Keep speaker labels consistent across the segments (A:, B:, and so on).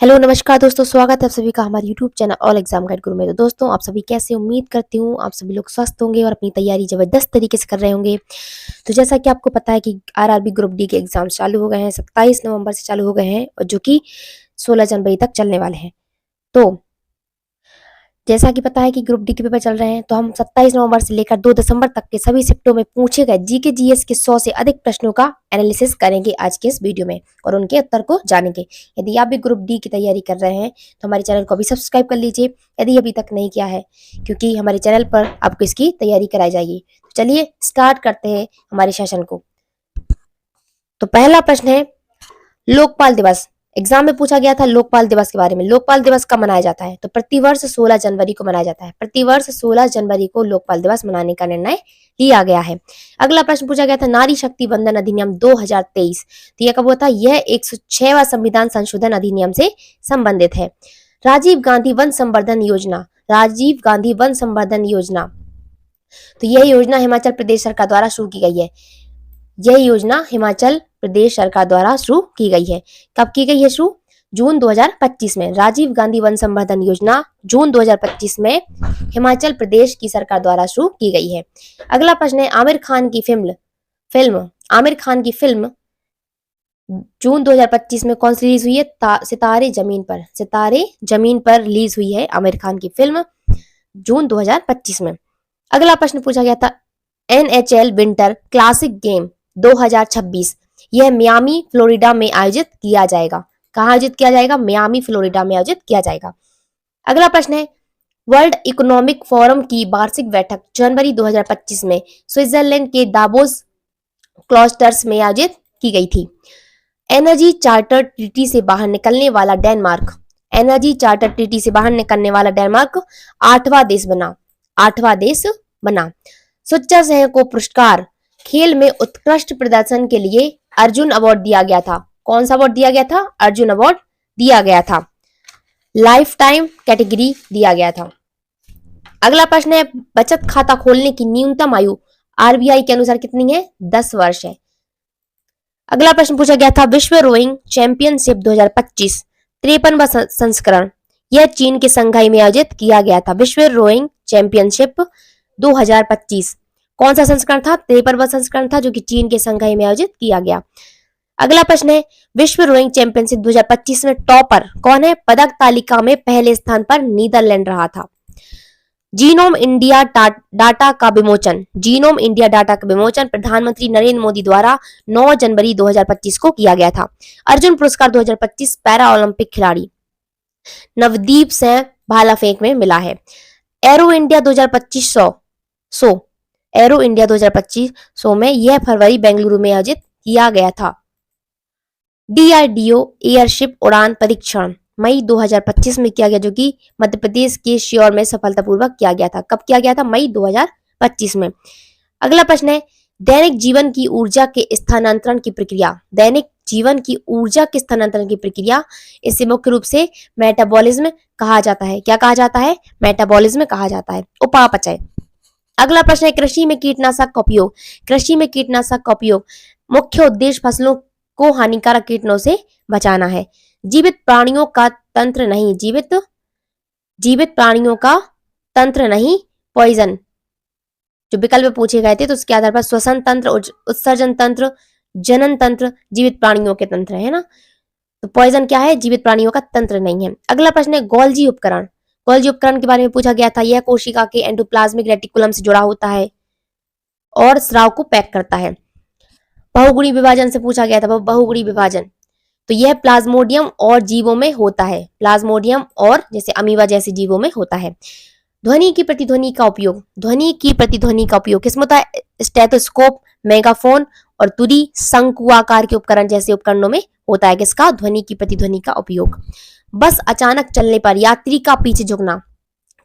A: Hello नमस्कार दोस्तों, स्वागत है आप सभी का हमारे YouTube channel all exam guide गुरु में। तो दोस्तों, आप सभी कैसे? उम्मीद करती हूँ आप सभी लोग स्वस्थ होंगे और अपनी तैयारी जबरदस्त तरीके से कर रहे होंगे। तो जैसा कि आपको पता है कि आरआरबी ग्रुप डी के एग्जाम चालू हो गए हैं, 27 नवंबर से चालू हो गए हैं और जो कि 16 जनवरी तक चलने वाले हैं। तो जैसा कि पता है कि ग्रुप डी के पेपर चल रहे हैं, तो हम 27 नवंबर से लेकर 2 दिसंबर तक के सभी शिफ्टों में पूछे गए जीके जीएस के 100 से अधिक प्रश्नों का एनालिसिस करेंगे आज के इस वीडियो में और उनके उत्तर को जानेंगे। यदि आप भी ग्रुप डी की तैयारी कर रहे हैं तो हमारे चैनल को भी सब्सक्राइब कर लीजिए यदि अभी तक नहीं किया है, क्योंकि हमारे चैनल पर आपको इसकी तैयारी कराई जाएगी। तो चलिए स्टार्ट करते हैं हमारे सेशन को। तो पहला प्रश्न है लोकपाल दिवस। एग्जाम में पूछा गया था लोकपाल दिवस के बारे में। लोकपाल दिवस कब मनाया जाता है? तो प्रतिवर्ष 16 जनवरी को मनाया जाता है। प्रतिवर्ष 16 जनवरी को लोकपाल दिवस मनाने का निर्णय लिया गया है। अगला प्रश्न पूछा गया था नारी शक्ति वंदन अधिनियम 2023। तो यह कब हुआ था? यह 106वां संविधान संशोधन अधिनियम से संबंधित है। राजीव गांधी वन संवर्धन योजना। राजीव गांधी वन संवर्धन योजना, तो यह योजना हिमाचल प्रदेश सरकार द्वारा शुरू की गई है। यह योजना हिमाचल प्रदेश सरकार द्वारा शुरू की गई है। कब की गई है शुरू? जून 2025 में। राजीव गांधी वन संवर्धन योजना जून 2025 में हिमाचल प्रदेश की सरकार द्वारा शुरू की गई है। अगला प्रश्न है आमिर खान की फिल्म आमिर खान की फिल्म जून 2025 में कौन सी रिलीज हुई है? सितारे जमीन पर। सितारे जमीन पर रिलीज हुई है आमिर खान की फिल्म जून 2025 में। अगला प्रश्न पूछा गया था NHL विंटर क्लासिक गेम 2026। यह मियामी फ्लोरिडा में आयोजित किया जाएगा। कहाँ आयोजित किया जाएगा? मियामी फ्लोरिडा में आयोजित किया जाएगा। अगला प्रश्न है वर्ल्ड इकोनॉमिक फोरम की वार्षिक बैठक जनवरी 2025 में स्विट्जरलैंड के दावोस क्लस्टर्स में आयोजित की गई थी। एनर्जी चार्टर ट्रीटी से बाहर निकलने वाला डेनमार्क। एनर्जी चार्टर ट्रीटी से बाहर निकलने वाला डेनमार्क 8वां देश बना। 8वां देश बना। सुच्चा सेन को पुरस्कार खेल में उत्कृष्ट प्रदर्शन के लिए अर्जुन अवार्ड दिया गया था। कौन सा अवार्ड दिया गया था? अर्जुन अवार्ड दिया गया था। लाइफ टाइम कैटेगरी दिया गया था। अगला प्रश्न है बचत खाता खोलने की न्यूनतम आयु आरबीआई के अनुसार कितनी है? 10 वर्ष है। अगला प्रश्न पूछा गया था विश्व रोइंग चैंपियनशिप 2025 53वां संस्करण यह चीन के संघाई में आयोजित किया गया था। विश्व रोइंग चैंपियनशिप 2025 कौन सा संस्करण था? 53वां संस्करण था, जो कि चीन के संघाई में आयोजित किया गया। अगला प्रश्न है विश्व रोइंग चैंपियनशिप 2025 में टॉपर कौन है? पदक तालिका में पहले स्थान पर नीदरलैंड रहा था। जीनोम इंडिया डाटा का विमोचन। जीनोम इंडिया डाटा का विमोचन प्रधानमंत्री नरेंद्र मोदी द्वारा 9 जनवरी 2025 को किया गया था। अर्जुन पुरस्कार 2025 पैरा ओलंपिक खिलाड़ी नवदीप सिंह भाला फेंक में मिला है। एरो इंडिया 2025 एरो इंडिया 2025 में यह फरवरी बेंगलुरु में आयोजित किया गया था। डीआरडीओ एयरशिप उड़ान परीक्षण मई 2025 में किया गया, जो कि मध्य प्रदेश के श्योर में सफलतापूर्वक किया गया था। कब किया गया था? मई 2025 में। अगला प्रश्न है दैनिक जीवन की ऊर्जा के स्थानांतरण की प्रक्रिया। दैनिक जीवन की ऊर्जा के स्थानांतरण की प्रक्रिया, इसे मुख्य रूप से मेटाबॉलिज्म कहा जाता है। क्या कहा जाता है? मेटाबॉलिज्म कहा जाता है। उपापचय। अगला प्रश्न है कृषि में कीटनाशक का उपयोग। कृषि में कीटनाशक का उपयोग मुख्य उद्देश्य फसलों को हानिकारक कीटों से बचाना है। जीवित प्राणियों का तंत्र नहीं। जीवित प्राणियों का तंत्र नहीं, पॉइजन जो विकल्प पूछे गए थे, तो उसके आधार पर श्वसन तंत्र, उत्सर्जन तंत्र, जनन तंत्र जीवित प्राणियों के तंत्र है ना। तो पॉइजन क्या है? जीवित प्राणियों का तंत्र नहीं है। अगला प्रश्न है गोल्जी उपकरण। गोल्जी उपकरण के बारे में पूछा गया था। यह कोशिका के एंडोप्लाज्मिक रेटिकुलम से जुड़ा होता है और स्राव को पैक करता है। बहुगुणी विभाजन से पूछा गया था। बहुगुणी विभाजन, तो यह प्लाज्मोडियम और जीवों में होता है। प्लाज्मोडियम और जैसे अमीबा जैसे जीवों में होता है। ध्वनि की प्रतिध्वनि का उपयोग। ध्वनि की प्रतिध्वनि का उपयोग किसमें होता है? स्टेथोस्कोप, मेगाफोन और तुरी शंकु आकार के उपकरण जैसे उपकरणों में होता है। किसका? ध्वनि की प्रतिध्वनि का उपयोग। बस अचानक चलने पर यात्री का पीछे झुकना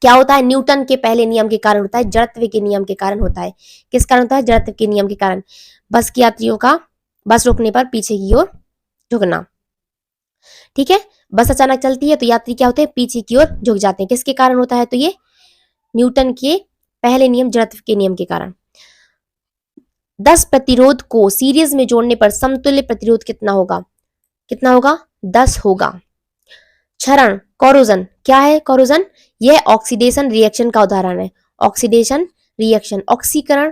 A: क्या होता है? न्यूटन के पहले नियम के कारण होता है, जड़त्व के नियम के कारण होता है। किस कारण होता है? जड़त्व के नियम के कारण। बस के यात्रियों का बस रुकने पर पीछे की ओर झुकना। ठीक है, बस अचानक चलती है तो यात्री क्या होते हैं? पीछे की ओर झुक जाते हैं। किसके कारण होता है? तो ये न्यूटन के पहले नियम, जड़त्व के नियम के कारण। 10 प्रतिरोध को सीरीज में जोड़ने पर समतुल्य प्रतिरोध कितना होगा? कितना होगा? 10 होगा। क्षरण, कोरोजन, क्या है कोरोजन? यह ऑक्सीडेशन रिएक्शन का उदाहरण है। ऑक्सीडेशन रिएक्शन, ऑक्सीकरण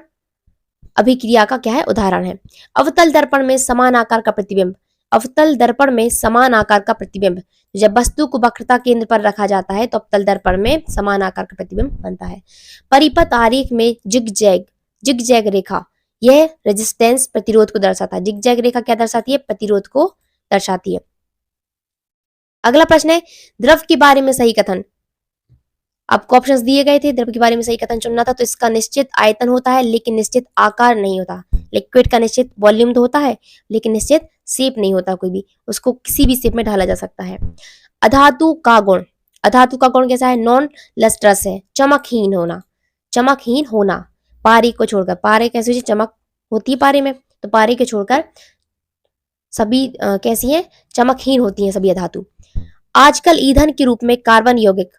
A: अभिक्रिया का क्या है? उदाहरण है। अवतल दर्पण में समान आकार का प्रतिबिंब, अवतल दर्पण में समान आकार का प्रतिबिंब, जब वस्तु को वक्रता केंद्र पर रखा जाता है तो अवतल दर्पण में समान आकार का प्रतिबिंब बनता है। परिपथ आरेख में जिगजैग, जिगजैग रेखा, यह रेजिस्टेंस प्रतिरोध को दर्शाता है। जिगजैग रेखा क्या दर्शाती है? प्रतिरोध को दर्शाती है। अगला प्रश्न है द्रव के बारे में सही कथन। आपको ऑप्शंस दिए गए थे, द्रव के बारे में सही कथन चुनना था। तो इसका निश्चित आयतन होता है लेकिन निश्चित आकार नहीं होता। लिक्विड का निश्चित वॉल्यूम तो होता है लेकिन निश्चित शेप नहीं होता, कोई भी उसको किसी भी शेप में ढाला जा सकता है। अधातु का गुण, अधातु का गुण कैसा है? नॉन लस्ट्रस है, चमकहीन होना, चमकहीन होना। पारे को छोड़कर, पारे कैसी होती है? चमक होती है पारे में, तो पारे के छोड़कर सभी कैसी है? चमकहीन होती हैं सभी अधातु। आजकल ईंधन के रूप में कार्बन यौगिक,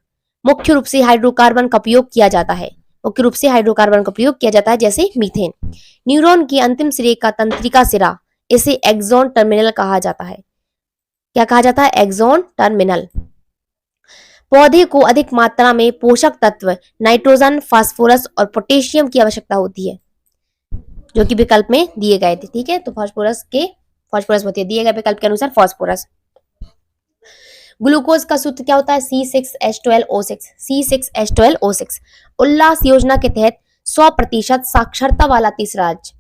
A: मुख्य रूप से हाइड्रोकार्बन का उपयोग किया जाता है, मुख्य रूप से हाइड्रोकार्बन का प्रयोग किया जाता है, जैसे मीथेन। न्यूरॉन के अंतिम सिरे का तंत्रिका सिरा, इसे एक्सॉन टर्मिनल कहा जाता है। क्या कहा जाता है? Axon terminal. पौधे को अधिक मात्रा में पोषक तत्व नाइट्रोजन, फास्फोरस और पोटेशियम की आवश्यकता होती है, जो कि विकल्प में दिए गए थे। ठीक है, तो फास्फोरस होती है, दिए गए विकल्प के अनुसार फास्फोरस। ग्लूकोज का सूत्र क्या होता है? C6H12O6, C6H12O6। उल्लास योजना के तहत 100% साक्षरता वाला तीसरा राज्य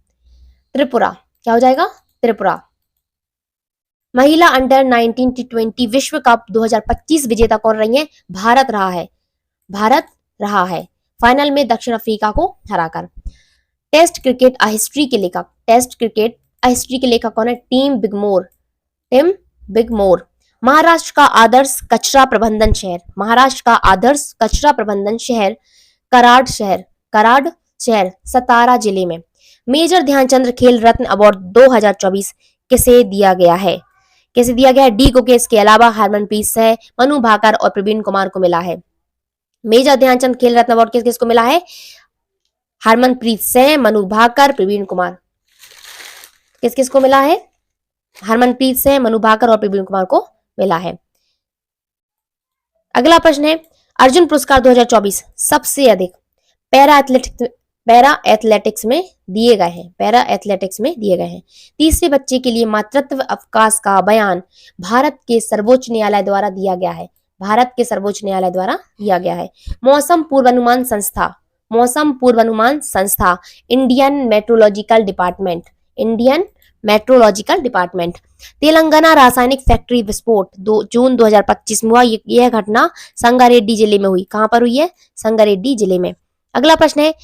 A: त्रिपुरा, क्या हो जाएगा? त्रिपुरा। महिला अंडर 19 T20 विश्व कप 2025 विजेता कौन रही है? भारत रहा है, भारत रहा है, फाइनल में दक्षिण अफ्रीका को हराकर। टेस्ट क्रिकेट अ हिस्ट्री के लेखक, टेस्ट क्रिकेट अ हिस्ट्री के लेखक कौन है? Tim Bigmore, Tim Bigmore. Maharashtra का आदर्श कचरा प्रबंधन शहर, महाराष्ट्र का आदर्श कचरा प्रबंधन शहर कराड़ शहर, कराड़ शहर सतारा जिले में। मेजर ध्यानचंद खेल रत्न अवार्ड 2024 किसे दिया गया है? किसे दिया गया है? डी गुकेश के अलावा हरमनप्रीत सिंह, मनु भाकर और प्रवीण कुमार को मिला है। मेजर ध्यानचंद खेल रत्न अवार्ड किस किसको मिला है? हरमनप्रीत सिंह, मनु भाकर, प्रवीण कुमार। किस किसको मिला है? हरमनप्रीत सिंह, मनु भाकर और प्रवीण कुमार को मिला है। अगला प्रश्न है अर्जुन पुरस्कार 2024 सबसे अधिक पैरा एथलेटिक्स में दिए गए हैं, पैरा एथलेटिक्स में दिए गए हैं। तीसरे बच्चे के लिए मातृत्व अवकाश का बयान भारत के सर्वोच्च न्यायालय द्वारा दिया गया है, भारत के सर्वोच्च न्यायालय द्वारा दिया गया है। मौसम पूर्वानुमान संस्था, मौसम पूर्वानुमान संस्था Indian meteorological department, Indian meteorological department. Telangana रासायनिक फैक्ट्री विस्फोट जून 2025 में हुआ, यह घटना संगारेड्डी जिले में हुई। कहां पर हुई है? संगारेड्डी जिले में। अगला प्रश्न है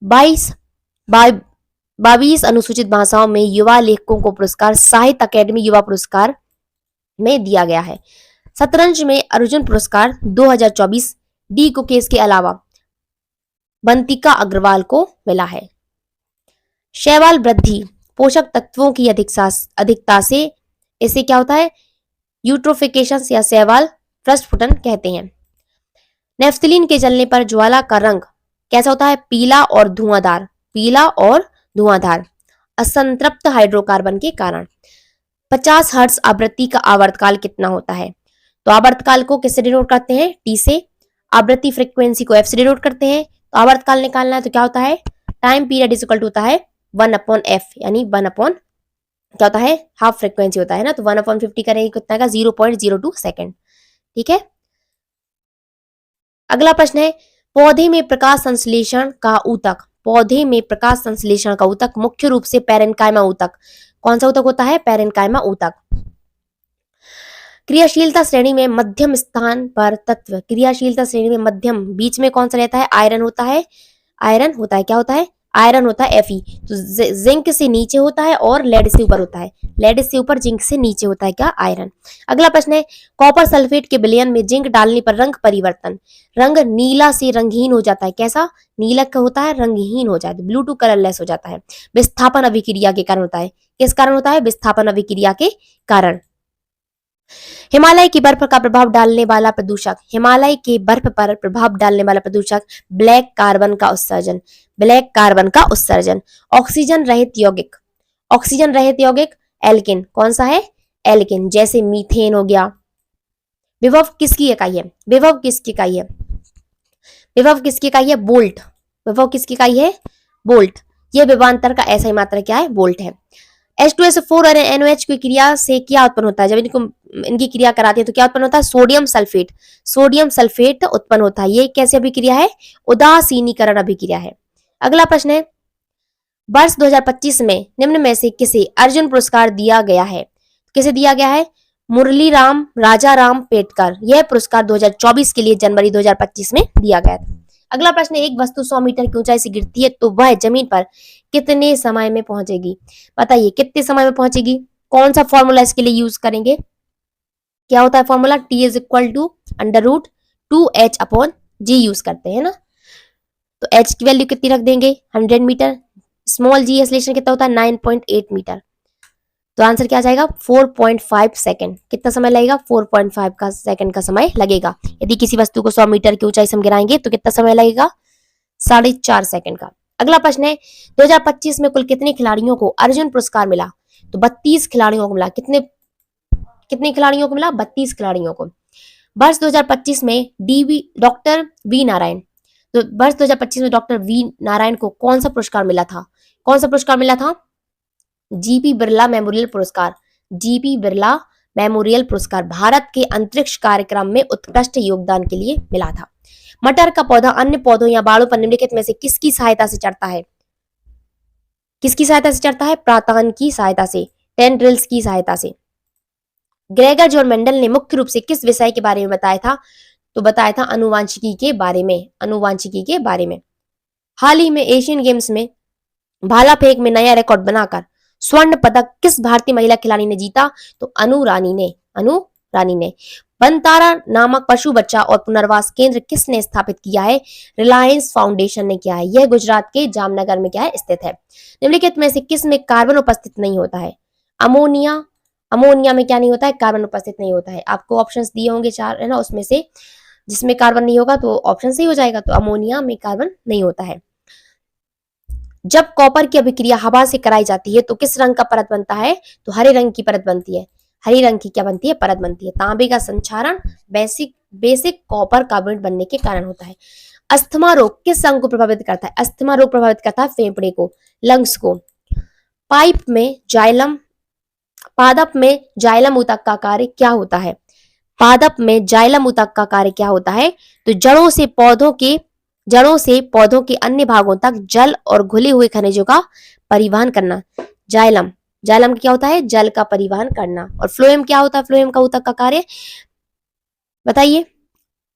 A: 22 अनुसूचित भाषाओं में युवा लेखकों को पुरस्कार साहित्य अकेडमी युवा पुरस्कार में दिया गया है। शतरंज में अर्जुन पुरस्कार 2024 डी गुकेश के अलावा बंतिका अग्रवाल को मिला है। शैवाल वृद्धि पोषक तत्वों की अधिकता से इसे क्या होता है? यूट्रोफिकेशन या शैवाल प्रस्फुटन कहते हैं। नेफ्थलीन के जलने पर ज्वाला का रंग कैसा होता है? पीला और धुआंधार, पीला और धुआंधार। असंतृप्त हाइड्रोकार्बन के कारण। 50 हर्ट्ज आवृत्ति का आवर्तकाल कितना होता है? तो आवर्तकाल को किससे डिनोट करते हैं? टी से। आवृत्ति फ्रीक्वेंसी को एफ से डिनोट करते हैं। तो आवर्तकाल निकालना है तो क्या होता है? Time period is equal to होता है 1/f, यानी 1 क्या होता है? हाफ फ्रीक्वेंसी होता है ना, तो 1/50 करेंगे कितना का? 0.02 सेकेंड। ठीक है। अगला प्रश्न है पौधे में प्रकाश संश्लेषण का ऊतक, पौधे में प्रकाश संश्लेषण का ऊतक मुख्य रूप से पैरेन्काइमा ऊतक। कौन सा ऊतक होता है? पैरेन्काइमा ऊतक। क्रियाशीलता श्रेणी में मध्यम स्थान पर तत्व, क्रियाशीलता श्रेणी में मध्यम बीच में कौन सा रहता है? आयरन होता है, आयरन होता है। क्या होता है? आयरन होता है Fe। तो जिंक से नीचे होता है और लेड से ऊपर होता है, लेड से ऊपर जिंक से नीचे होता है क्या? आयरन। अगला प्रश्न है कॉपर सल्फेट के विलयन में जिंक डालने पर रंग परिवर्तन, रंग नीला से रंगहीन हो जाता है। कैसा? नीला का होता है, रंगहीन हो जाता है, ब्लू टू कलरलेस हो जाता है। विस्थापन अभिक्रिया के कारण होता है। किस कारण होता है? विस्थापन अभिक्रिया के कारण। हिमालय की बर्फ का प्रभाव डालने वाला प्रदूषक, हिमालय के बर्फ पर प्रभाव डालने वाला प्रदूषक ब्लैक कार्बन का उत्सर्जन, ब्लैक कार्बन का उत्सर्जन। ऑक्सीजन रहित यौगिक, ऑक्सीजन रहित यौगिक एल्किन। कौन सा है? एल्किन। जैसे मीथेन हो गया, विभव किसकी इकाई है? विभव किसकी इकाई है? विभव किसकी इकाई है? बोल्ट। विभव किसकी इकाई है? बोल्ट। यह विभवांतर का ऐसा ही मात्रा क्या है? बोल्ट है। H2SO4 और NOH की क्रिया से क्या उत्पन्न होता है? जब इनको इनकी क्रिया कराती है तो क्या उत्पन्न होता है? Sodium sulphate. सोडियम सल्फेट उत्पन्न होता है। ये कैसे अभिक्रिया है? उदासीनीकरण अभिक्रिया है। अगला प्रश्न है, वर्ष 2025 में निम्न में से किसे अर्जुन पुरस्कार दिया गया है? किसे दिया गया है? मुरली राम राजाराम पेटकर। यह पुरस्कार 2024 के लिए जनवरी 2025 में दिया गया था। अगला प्रश्न है, एक वस्तु 100 मीटर की ऊंचाई से गिरती है तो वह जमीन पर कितने समय में पहुंचेगी? बताइए कितने समय में पहुंचेगी? कौन सा फॉर्मूला इसके लिए यूज करेंगे? क्या होता है formula? T is equal to under root 2H upon G use करते हैं ना। तो H की वैल्यू कितनी रख देंगे? 100 मीटर। स्मॉल G एक्सेलरेशन कितना होता है? 9.8 मीटर। तो आंसर क्या आ जाएगा? 4.5 सेकंड। कितना समय लगेगा? 4.5 का सेकंड का समय लगेगा। यदि किसी वस्तु को 100 मीटर की ऊंचाई से हम गिराएंगे तो कितना समय लगेगा? 4.5 सेकंड का। अगला प्रश्न है, 2025 में कुल कितने खिलाड़ियों को अर्जुन पुरस्कार मिला? तो 32 खिलाड़ियों को मिला। कितने कितने खिलाड़ियों को मिला? 32 खिलाड़ियों को। वर्ष 2025 में डॉक्टर वी नारायण, तो वर्ष 2025 में डॉक्टर वी नारायण को कौन सा पुरस्कार मिला था? कौन सा पुरस्कार मिला था? जीपी बिरला मेमोरियल पुरस्कार। जीपी बिरला मेमोरियल पुरस्कार भारत के अंतरिक्ष कार्यक्रम में उत्कृष्ट योगदान के लिए मिला था। मटर का पौधा अन्य पौधों या बालों पर निम्नलिखित में से किसकी सहायता से चढ़ता है? किसकी सहायता से चढ़ता है? प्रातान की सहायता से, टेंड्रिल्स की सहायता से। ग्रेगर जॉन मेंडल ने मुख्य रूप से किस विषय के बारे में बताया था? तो बताया था अनुवांशिकी के बारे में। अनुवांशिकी के बारे में। हाल ही में एशियन गेम्स में भाला फेंक में नया रिकॉर्ड बनाकर स्वर्ण पदक किस भारतीय महिला खिलाड़ी ने जीता? तो अनु रानी ने। अनु रानी ने। बनतारा नामक पशु बच्चा और पुनर्वास केंद्र किसने स्थापित किया है? रिलायंस फाउंडेशन ने किया है। यह गुजरात के जामनगर में क्या है? स्थित है। निम्नलिखित में से किस में कार्बन उपस्थित नहीं होता है? अमोनिया। अमोनिया में क्या नहीं होता है? कार्बन उपस्थित नहीं होता है। आपको ऑप्शंस दिए होंगे 4 है ना, उसमें से जिसमें कार्बन नहीं होगा तो ऑप्शन सही हो जाएगा। तो अमोनिया में कार्बन नहीं होता है। जब कॉपर की अभिक्रिया हवा से कराई जाती है तो किस रंग का परत बनता है? तो हरे रंग की परत बनती है। हरी रंग की क्या बनती है? परत बनती है। तांबे का संक्षारण बेसिक कॉपर कार्बोनेट बनने के कारण होता है। अस्थमा रोग किस अंग को प्रभावित करता है? अस्थमा रोग प्रभावित करता है फेफड़े को, लंग्स को। पादप में जाइलम ऊतक का कार्य क्या होता है? पादप में जाइलम ऊतक का कार्य क्या होता है? तो जड़ों से पौधों के अन्य भागों तक जल और घुले हुए खनिजों का परिवहन करना। जाइलम क्या होता है? जल का परिवहन करना। और फ्लोएम क्या होता है? फ्लोएम का ऊतक का कार्य बताइए,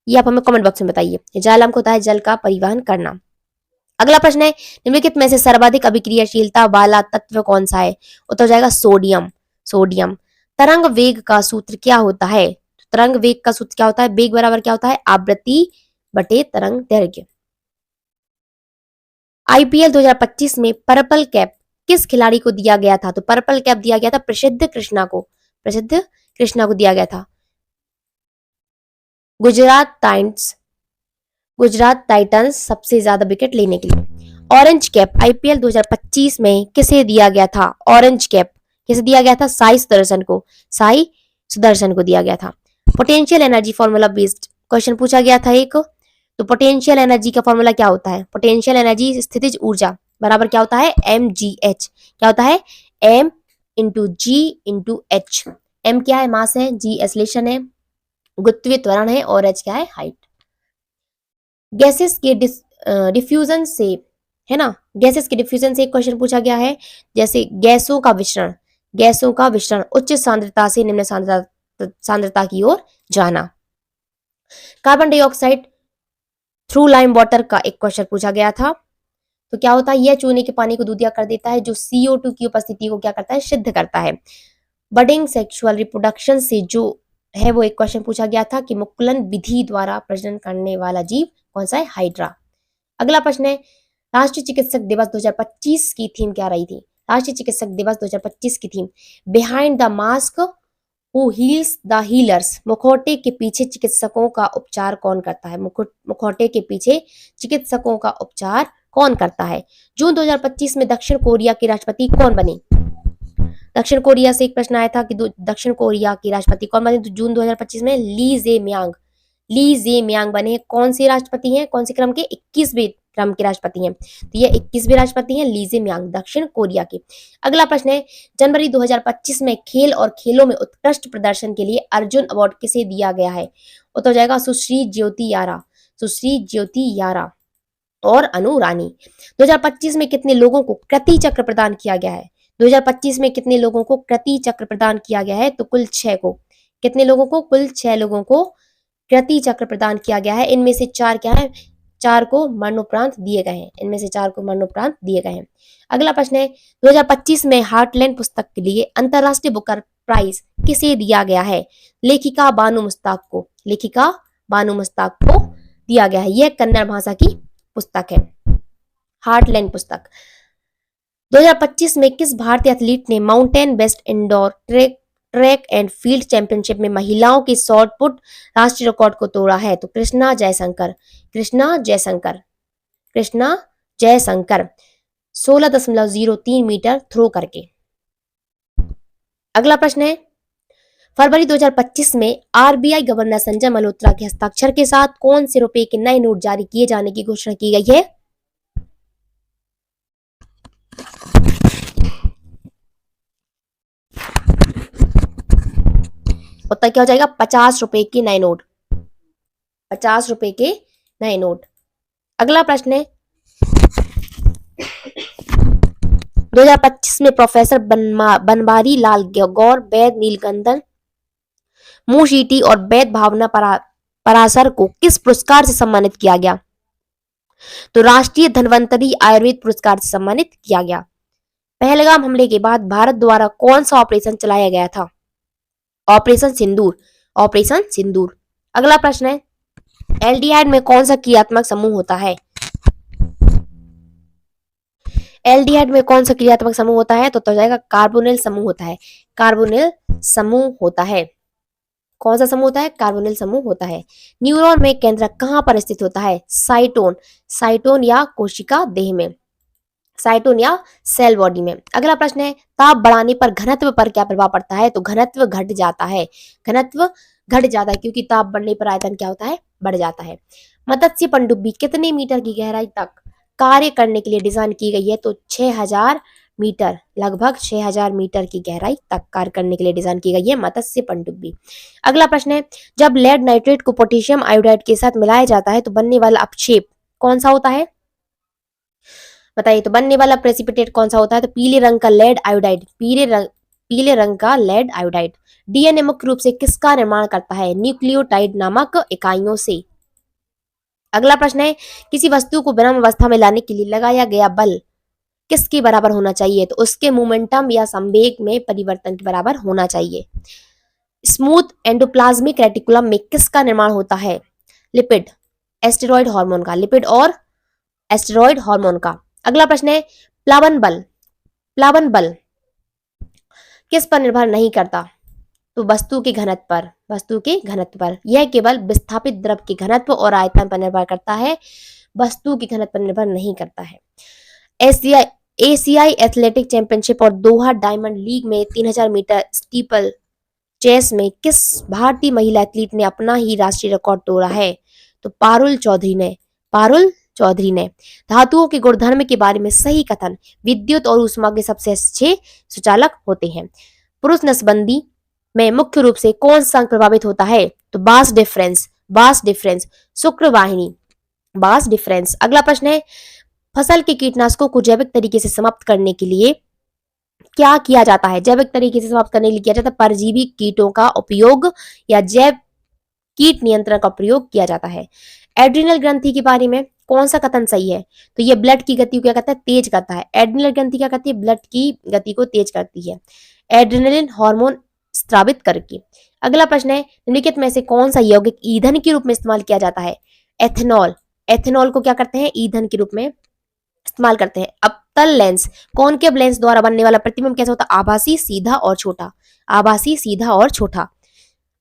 A: ये आप हमें कमेंट बॉक्स में बताइए। जाइलम को होता है जल का परिवहन करना। अगला प्रश्न है, निम्नलिखित में से सर्वाधिक अभिक्रियाशीलता वाला तत्व कौन सा है? उत्तर हो जाएगा सोडियम। सोडियम। तरंग वेग का सूत्र क्या होता है? तरंग वेग का सूत्र क्या होता है? वेग बराबर क्या होता है? आवृत्ति बटे तरंग दैर्घ्य। आईपीएल 2025 में पर्पल कैप किस खिलाड़ी को दिया गया था? तो पर्पल कैप दिया गया था प्रसिद्ध कृष्णा को। प्रसिद्ध कृष्णा को दिया गया था। गुजरात टाइटंस सबसे ज्यादा विकेट लेने के लिए। ऑरेंज कैप आईपीएल 2025 में किसे दिया गया था? ऑरेंज कैप किसे दिया गया था? साई सुदर्शन को। साई सुदर्शन को दिया गया था। Potential energy formula based question पूछा गया था एक। तो पोटेंशियल एनर्जी का फॉर्मूला क्या होता है? पोटेंशियल एनर्जी स्थितिज ऊर्जा बराबर क्या होता है? mgh। क्या होता है? m इंटू जी इंटू एच। m क्या है? मास है। g एक्सेलरेशन है, गुरुत्वीय त्वरण है, और h क्या है? हाइट। गैसेस के डिफ्यूजन से, है ना, गैसेस के डिफ्यूजन से एक क्वेश्चन पूछा गया है। जैसे गैसों का विचरण उच्च सांद्रता से निम्न सांद्रता की ओर जाना। Carbon dioxide through lime water का एक क्वेश्चन पूछा गया था। तो क्या होता है? यह चूने के पानी को दूधिया कर देता है, जो CO2 की उपस्थिति को क्या करता है? सिद्ध करता है। बडिंग सेक्सुअल रिप्रोडक्शन से जो है वो एक क्वेश्चन पूछा गया था कि मुकुलन विधि द्वारा प्रजनन करने वाला जीव कौन सा है? हाइड्रा। अगला प्रश्न है, राष्ट्रीय चिकित्सक दिवस 2025 की थीम क्या रही थी? राष्ट्रीय चिकित्सक दिवस 2025 की theme behind the mask who heals the healers. मुखौटे के पीछे चिकित्सकों का उपचार कौन करता है? मुखौटे के पीछे चिकित्सकों का उपचार कौन करता है? जून 2025 में दक्षिण कोरिया के राष्ट्रपति कौन बने? दक्षिण कोरिया से एक प्रश्न आया था कि दक्षिण कोरिया के राष्ट्रपति कौन बने, तो जून 2025 में ली जे म्यांग, ली जे म्यांग बने। कौन से राष्ट्रपति हैं, कौन से क्रम के, 21वें क्रम के राष्ट्रपति हैं, तो ये 21वें राष्ट्रपति हैं ली जे म्यांग दक्षिण कोरिया के। अगला प्रश्न है, जनवरी 2025 में खेल और खेलों में उत्कृष्ट प्रदर्शन के लिए अर्जुन अवार्ड किसे दिया गया है, उत्तर हो जाएगा सुश्री ज्योति यारा, सुश्री ज्योति यारा और अनु रानी। 2025 में कितने लोगों को कृति चक्र प्रदान किया गया है, 2025 में कितने लोगों को कृति चक्र प्रदान किया गया है, तो कुल 6 को। कितने लोगों को, कुल 6 लोगों को कृति चक्र प्रदान किया गया है। इनमें से 4 क्या है, 4 को मरणोपरांत दिए गए हैं, इनमें से 4 को मरणोपरांत दिए गए हैं। अगला प्रश्न है, 2025 में हार्टलैंड पुस्तक के लिए अंतरराष्ट्रीय बुकर प्राइज किसे दिया गया है, लेखिका बानु मुस्ताक को, लेखिका बानु मुस्ताक को दिया गया है। यह कन्नड़ भाषा की पुस्तक है, हार्टलैंड पुस्तक। 2025 में किस भारतीय एथलीट ने mountain best indoor track and field championship में महिलाओं की शॉर्ट पुट राष्ट्रीय रिकॉर्ड को तोड़ा है, तो कृष्णा जयशंकर, कृष्णा जयशंकर, कृष्णा जयशंकर 16.03 मीटर थ्रो करके। अगला प्रश्न है, फरवरी 2025 में आरबीआई गवर्नर संजय मल्होत्रा के हस्ताक्षर के साथ कौन से रुपए के नए नोट जारी किए जाने की घोषणा की गई है, उत्तर क्या हो जाएगा, 50 रुपए के नए नोट, 50 रुपए के नए नोट। अगला प्रश्न है, 2025 में प्रोफेसर बनवारी लाल गौर, वैद नीलकंठन मूशीटी और वैद भावना पराशर को किस पुरस्कार से सम्मानित किया गया, तो राष्ट्रीय धन्वंतरी आयुर्वेद पुरस्कार से सम्मानित किया गया। पहलगाम हमले के बाद भारत द्वारा कौन सा ऑपरेशन चलाया गया था, ऑपरेशन सिंदूर, ऑपरेशन सिंदूर। अगला प्रश्न है, एल्डिहाइड में कौन सा क्रियात्मक समूह होता है, एल्डिहाइड में कौन सा क्रियात्मक समूह होता है, तो हो जाएगा कार्बोनिल समूह होता है, कार्बोनिल समूह होता है। कौन सा समूह होता है, कार्बोनिल समूह होता है। न्यूरॉन में केंद्रक कहां पर स्थित होता है, साइटोन, साइटोन या कोशिका देह में, साइटोन या सेल बॉडी में। अगला प्रश्न है, ताप बढ़ाने पर घनत्व पर क्या प्रभाव पड़ता है, तो घनत्व घट जाता है, घनत्व घट जाता है, क्योंकि ताप बढ़ने पर आयतन क्या होता है, बढ़ जाता है। मत्स्य पनडुब्बी कितने मीटर की गहराई तक कार्य करने के लिए डिजाइन की गई है, तो 6000 मीटर, लगभग 6000 मीटर की गहराई तक कार्य करने के लिए डिजाइन की गई है मत्स्य पनडुब्बी। अगला प्रश्न है, जब लेड नाइट्रेट को पोटेशियम आयोडाइड के साथ मिलाया जाता है तो बनने वाला अपक्षेप कौन सा होता है, बताइए, तो बनने वाला प्रेसिपिटेट कौन सा होता है, तो पीले रंग का लेड आयोडाइड, पीले रंग का लेड आयोडाइड। डीएनए मुख्य रूप से किसका निर्माण करता है, न्यूक्लियोटाइड नामक इकाइयों से। अगला प्रश्न है, किसी वस्तु को विराम अवस्था में लाने के लिए लगाया गया बल किसके बराबर होना चाहिए, तो उसके मोमेंटम या संवेग में परिवर्तन के बराबर होना चाहिए। स्मूथ एंडोप्लाज्मिक रेटिकुलम में किसका निर्माण होता है, लिपिड, एस्टेरॉयड हार्मोन का, लिपिड और एस्टेरॉयड हार्मोन का। अगला प्रश्न है, प्लावन बल, प्लावन बल किस पर निर्भर नहीं करता, तो वस्तु के घनत्व पर, वस्तु के घनत्व पर। यह केवल विस्थापित द्रव के घनत्व और आयतन पर निर्भर करता है, वस्तु के घनत्व पर निर्भर नहीं करता है। एशियाई एथलेटिक चैंपियनशिप और दोहा डायमंड लीग में 3000 मीटर स्टीपल चेस में किस भारतीय महिला एथलीट ने अपना ही राष्ट्रीय रिकॉर्ड तोड़ा है, तो पारुल चौधरी ने, पारुल चौधरी ने। धातुओं के गुणधर्म के बारे में सही कथन, विद्युत और ऊष्मा के सबसे अच्छे सुचालक होते हैं। पुरुष नसबंदी में मुख्य रूप से कौन सा अंग प्रभावित होता है, तो बास डिफरेंस, बास डिफरेंस, शुक्रवाहिनी, बास डिफरेंस। अगला प्रश्न है, फसल के कीटनाशकों को जैविक तरीके से समाप्त करने के लिए क्या किया जाता है, जैविक तरीके से समाप्त करने के लिए किया जाता है परजीवी कीटों का उपयोग या जैव कीट नियंत्रण का प्रयोग किया जाता है। एड्रिनल ग्रंथि के बारे में कौन सा कथन सही है, तो ये ब्लड की गति को क्या करता है, तेज करता है। एड्रिनल ग्रंथि क्या करती है, ब्लड की गति को तेज करती है एड्रिनलिन हार्मोन स्रावित करके। अगला प्रश्न है, निम्नलिखित में से कौन सा यौगिक ईंधन के रूप में इस्तेमाल किया जाता है, एथेनॉल, एथेनॉल को क्या करते हैं, ईंधन के रूप में इस्तेमाल करते हैं। अवतल लेंस, कॉनकेव लेंस द्वारा बनने वाला प्रतिबिंब कैसा होता है, आभासी, सीधा और छोटा, आभासी, सीधा और छोटा।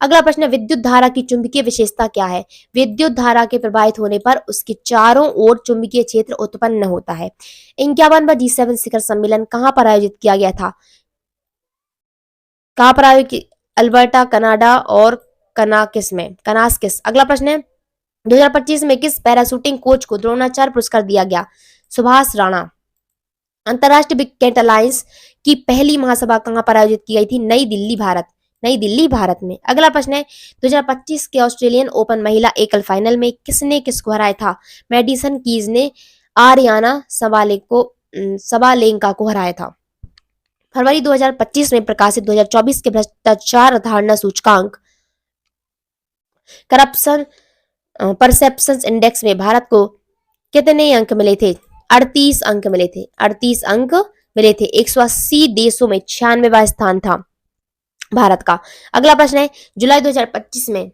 A: अगला प्रश्न है, विद्युत धारा की चुंबकीय विशेषता क्या है, विद्युत धारा के प्रवाहित होने पर उसके चारों ओर चुंबकीय क्षेत्र उत्पन्न होता है। 51वां G7 शिखर सम्मेलन कहां पर आयोजित किया गया था, कहाँ पर आयोजित, अल्बर्टा कनाडा और कनास्किस। अगला प्रश्न है 2025 में किस पैराशूटिंग कोच को द्रोणाचार्य पुरस्कार दिया गया? सुभाष राणा। अंतरराष्ट्रीय विकेट अलायंस की पहली महासभा कहां पर आयोजित की गई थी? नई दिल्ली, भारत। नई दिल्ली, भारत में। अगला प्रश्न है 2025 के ऑस्ट्रेलियन ओपन महिला एकल फाइनल में किसने किसको हराया था? मेडिसन कीज ने आर्याना सबालेंका को हराया था। फरवरी 2025 में प्रकाशित 2024 के भ्रष्टाचार धारणा सूचकांक करप्शन परसेप्शन इंडेक्स में भारत को कितने अंक मिले थे? 38 अंक मिले थे। 38 अंक मिले थे। 180 देशों में 96वां स्थान था भारत का। अगला प्रश्न है जुलाई 2025 में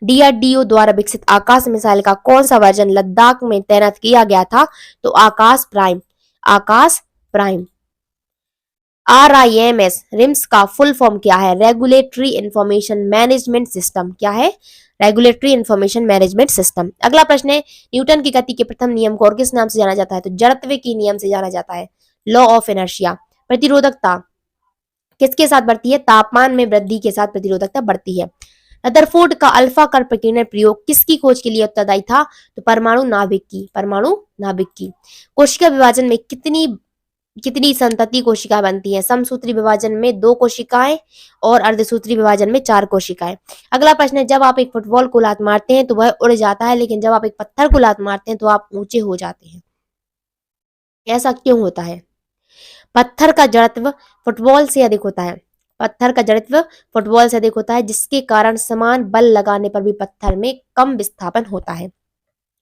A: डीआरडीओ द्वारा विकसित आकाश मिसाइल का कौन सा वर्जन लद्दाख में तैनात किया गया था? तो आकाश प्राइम। आकाश प्राइम। RIMS रिम्स का फुल फॉर्म क्या है? Regulatory information management system. क्या है? Regulatory information management system. अगला प्रश्न है न्यूटन की गति के प्रथम नियम को और किस नाम से जाना जाता है? तो जड़त्व के नियम से जाना जाता है, लॉ ऑफ इनर्शिया। प्रतिरोधकता किसके साथ बढ़ती है? तापमान में वृद्धि के साथ प्रतिरोधकता बढ़ती है। रदरफोर्ड का अल्फा कण प्रकीर्णन प्रयोग किसकी खोज के लिए उत्तरदायी था? तो परमाणु नाभिक की। परमाणु नाभिक की। कोशिका विभाजन में कितनी संतति कोशिकाएं बनती हैं? समसूत्री विभाजन में 2 कोशिकाएं और अर्धसूत्री विभाजन में 4 कोशिकाएं। अगला प्रश्न है जब आप एक फुटबॉल को लात मारते हैं तो वह उड़ जाता है, लेकिन जब आप एक पत्थर को लात मारते हैं तो आप ऊंचे हो जाते हैं। ऐसा क्यों होता है? पत्थर का जड़त्व फुटबॉल से अधिक होता है। पत्थर का जड़त्व फुटबॉल से अधिक होता है, जिसके कारण समान बल लगाने पर भी पत्थर में कम विस्थापन होता है।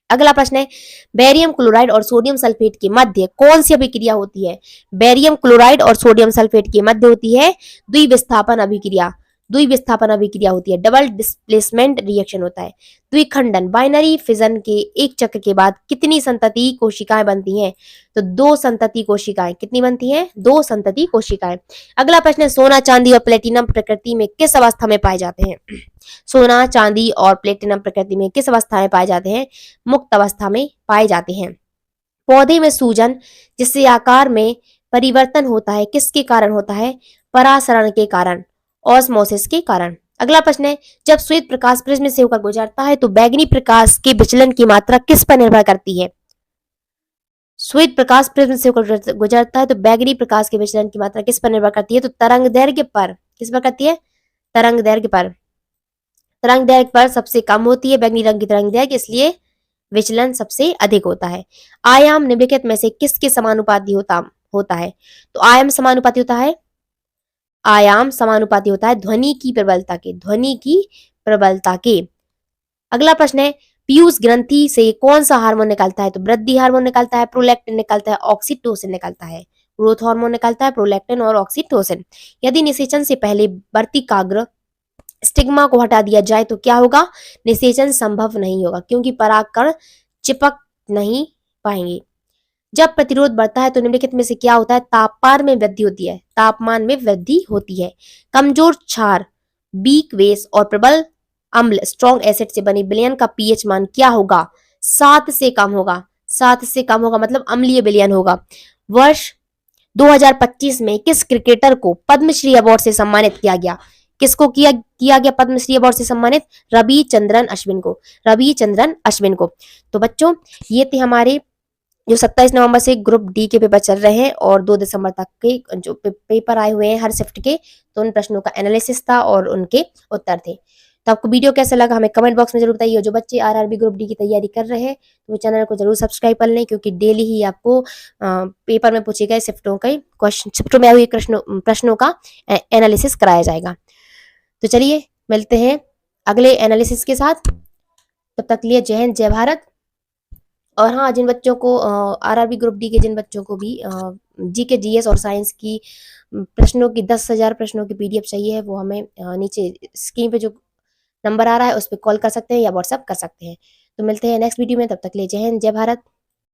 A: अगला प्रश्न है बेरियम क्लोराइड और सोडियम सल्फेट के मध्य कौन सी अभिक्रिया होती है? बेरियम क्लोराइड और सोडियम सल्फेट के मध्य होती है द्विविस्थापन अभिक्रिया। द्विविस्थापन अभिक्रिया होती है, डबल डिस्प्लेसमेंट रिएक्शन होता है। द्विखंडन बाइनरी फिजन के एक चक्र के बाद कितनी संतति कोशिकाएं बनती हैं? तो 2 संतति कोशिकाएं। कितनी बनती हैं? 2 संतति कोशिकाएं। अगला प्रश्न है सोना, चांदी और प्लेटिनम प्रकृति में किस अवस्था में पाए जाते हैं? सोना, चांदी और प्लेटिनम प्रकृति में किस अवस्था में पाए जाते हैं? मुक्त अवस्था में पाए जाते हैं। पौधे में सूजन जिससे आकार में परिवर्तन होता है किसके कारण होता है? परासरण के कारण, ऑस्मोसिस के कारण। अगला प्रश्न है जब श्वेत प्रकाश प्रिज्म से होकर गुजरता है तो बैंगनी प्रकाश के विचलन की मात्रा किस पर निर्भर करती है? श्वेत प्रकाश प्रिज्म से होकर गुजरता है तो बैंगनी प्रकाश के विचलन की मात्रा किस पर निर्भर करती है? तो तरंग दैर्घ्य पर। किस पर करती है? तरंग दैर्घ्य पर। तरंग दैर्घ्य पर सबसे कम होती है बैंगनी रंग की तरंग दैर्घ्य, इसलिए विचलन सबसे अधिक होता है। आयाम निम्नलिखित में से किसके समानुपाती होता है? तो आयाम समानुपाती होता है, आयाम समानुपाती होता है ध्वनि की प्रबलता के। ध्वनि की प्रबलता के। अगला प्रश्न है पीयूष ग्रंथि से कौन सा हार्मोन निकलता है? तो वृद्धि हार्मोन निकलता है, प्रोलैक्टिन निकलता है, ऑक्सीटोसिन निकलता है। ग्रोथ हार्मोन निकलता है, प्रोलैक्टिन और ऑक्सीटोसिन। यदि निषेचन से पहले वर्तिकाग्र स्टिग्मा को हटा दिया जाए तो क्या होगा? निषेचन संभव नहीं होगा, क्योंकि परागकण चिपक नहीं पाएंगे। जब प्रतिरोध बढ़ता है तो निम्नलिखित में से क्या होता है? तापमान में वृद्धि होती है। तापमान में वृद्धि होती है। कमजोर क्षार, वीक बेस और प्रबल अम्ल स्ट्रॉन्ग एसिड से बनी विलयन का पीएच मान क्या होगा? 7 से कम होगा। 7 से कम होगा मतलब अम्लीय विलयन होगा। वर्ष 2025 में किस क्रिकेटर को पद्मश्री अवार्ड से सम्मानित किया गया? किसको किया गया पद्मश्री अवार्ड से सम्मानित? रविचंद्रन अश्विन को। रविचंद्रन अश्विन को। तो बच्चों ये थे हमारे जो 27 नवंबर से ग्रुप डी के पेपर चल रहे हैं और 2 दिसंबर तक के जो पेपर आए हुए हैं हर शिफ्ट के, तो उन प्रश्नों का एनालिसिस था और उनके उत्तर थे। तो आपको वीडियो कैसा लगा हमें कमेंट बॉक्स में जरूर बताइए। जो बच्चे आरआरबी ग्रुप डी की तैयारी कर रहे हैं तो वो चैनल को जरूर सब्सक्राइब कर लें, क्योंकि डेली ही आपको पेपर में पूछे गए शिफ्टों में हुए प्रश्नों का एनालिसिस कराया जाएगा। तो चलिए मिलते हैं अगले एनालिसिस के साथ। तब तक लिए जय हिंद, जय भारत। और हाँ, जिन बच्चों को आरआरबी ग्रुप डी के जिन बच्चों को भी जीके, जीएस और साइंस की प्रश्नों की 10,000 प्रश्नों की पीडीएफ चाहिए है, वो हमें नीचे स्क्रीन पे जो नंबर आ रहा है उस पर कॉल कर सकते हैं या व्हाट्सएप कर सकते हैं। तो मिलते हैं नेक्स्ट वीडियो में, तब तक ले जय हिंद, जय भारत।